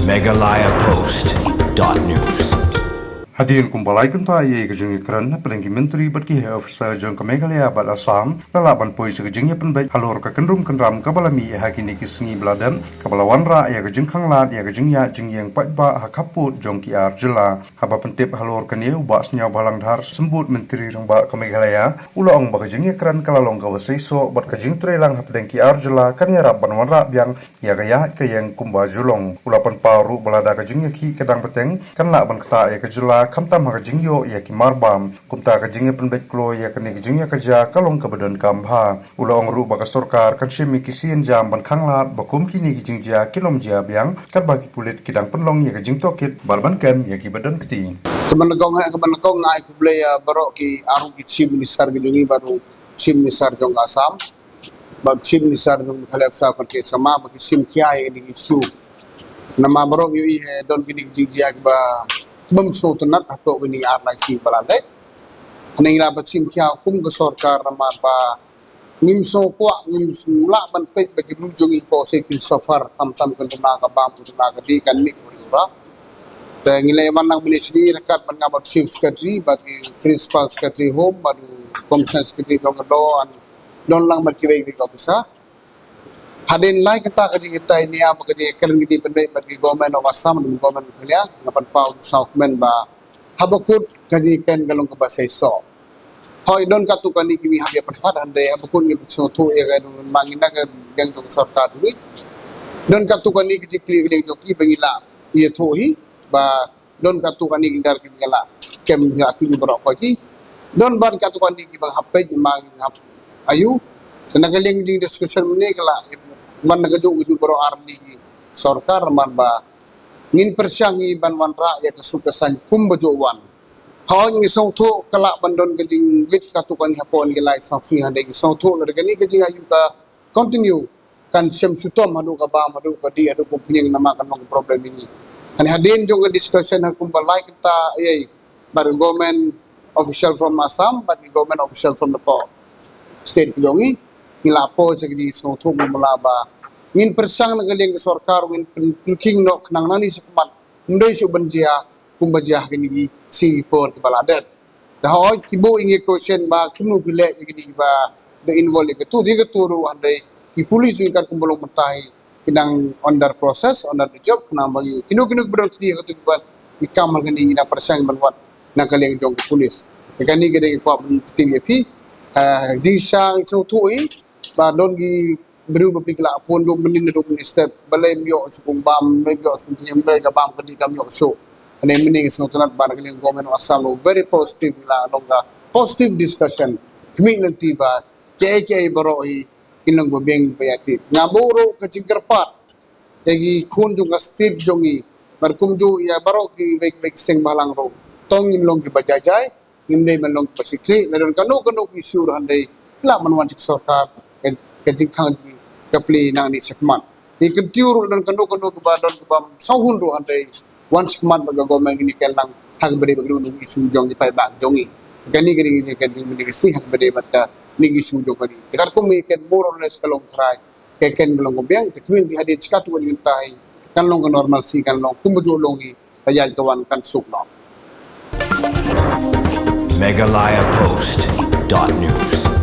MeghalayaPost.news. Hadirin kumpulai kenta Ïaid ke Jingïakren pelengki menteri berkih officer jong ke Meghalaya-Assam lalaban poi ke Jingïakren baik halor ke kendrum kendram ke balami hakini kisngi beladan ke balawanra ya ke jengkang lad ya ke Jingïakren Paidbah hakaput jong kiar jela haba pentip halor ke ni ubak senyau balang dhar sembut menteri rangba ke Meghalaya ulong ba ke Jingïakren kalalong ke Seisoh bat ke jing trelang hapdeng kiar jela kan ya rabban wanra biang ya ke Ïaid ke Ïeng kumba julong ulapan paru balada ke Jingïakren kedang peteng kan la ban keta ya ke jela kamtam ha jingyo ya ki marbam kumta ka jinge pen beklo ya ka ni jingya ka ja kalong ka badan kambha ulong ru ba ka sarkar kan shemi ki sien jam ban khanglat ba kum ki ni ki jingja kilom ja biang kat ba ki pulit kidang penlong ya ka jing tokit barban kem ya ki badan keti kemenegong ai ku blaya barok ki aru ki chief minister ki jungi baru chief minister jong Assam ba chief minister jong Meghalaya ke sama ba ki sim kiai ni isu nama barok yu don ki ni jingja ba memso tenat atau ini RIC balade ani la bacim kya kum ke sarkar ramar ba nimso kwa nimso la ban pe bagi rujungi ko se pin safar tam kan na ka bam na ka di kan mi ura ta ngile manang ministry rekat ban ngabat chief secretary bagi principal secretary home baru commission secretary jong do an don lang markiwai ki officer hadin lai kita ini apa kerja keren gidi pendek bagi government of Assam dan government Meghalaya ngapan pau saukmen ba habakut kaji ken galong ke Seisoh hoi don katu kani kimi habia persat ande habakut ngi soto ya ga don mangina ga yang jong sarta dui don katu kani kiji kli joki bangila ye thohi ba don katu kani gindar ki ngala kem ya tu berok ki don bar katu kani ki bang hape mang ayu tenagaling ding discussion ni kala man nagaju baro arli sarkar man ba ngin persyangi ban wanra ya kesukasan kumbajowan hawan ngi sauto kala bandon gajing wit katukan hapon gelai safi hande ngi sauto lergani gajing ayu ka continue kan sem sutom hadu ka ba hadu ka di hadu punya nama kan problem ini ani hadin juga discussion hakum balai kita baru government official from Assam but government official from the state jongi nilapo segini sauto mulaba ngin persang nagaleng ke sarkar ngin king no nang nani sekmat ndai su banjia kumbajah gini si por ke baladat da hoy kibo inge question ba kinu bile gini ba the involve ke tu diga turu andai ki police ingkat kumbolong mentai pinang under process under the job nang bagi kinu berarti ke tu ba ikam gini ina persang banwat nagaleng jong police kani gede ko tim yapi di sang so tui ba don gi beru berpikirlah pun do menin step balai myo sukung bam myo sukung nyembre ga bam kedi kam yo show ane mening sengat barang ni government Assam very positive la longa positive discussion kami nanti ba keke baroi kinang bobeng bayati ngaburo kacing kerpat yagi kun juga steve jongi berkum ju ya barok ki bek seng balang ro tong long ki bajajai ngimdai menong pasikri dan kanu isu handai la manwan sarkar kajing khang ju kapli nang ni sekmat ni kentiur dan kanu ke badan ke bam sahun ro andai wan sekmat baga government ini kelang hak beri bagru isu jong di Paidbah jongi kani gini ni si hak beri mata ni isu jong kani tekar ko mi ken more or less kalong try ken belong biang tekmil di hadit skatu ni tai kan long ke normal si kan long kumjo longi ayat kawan kan sukno MeghalayaPost.news.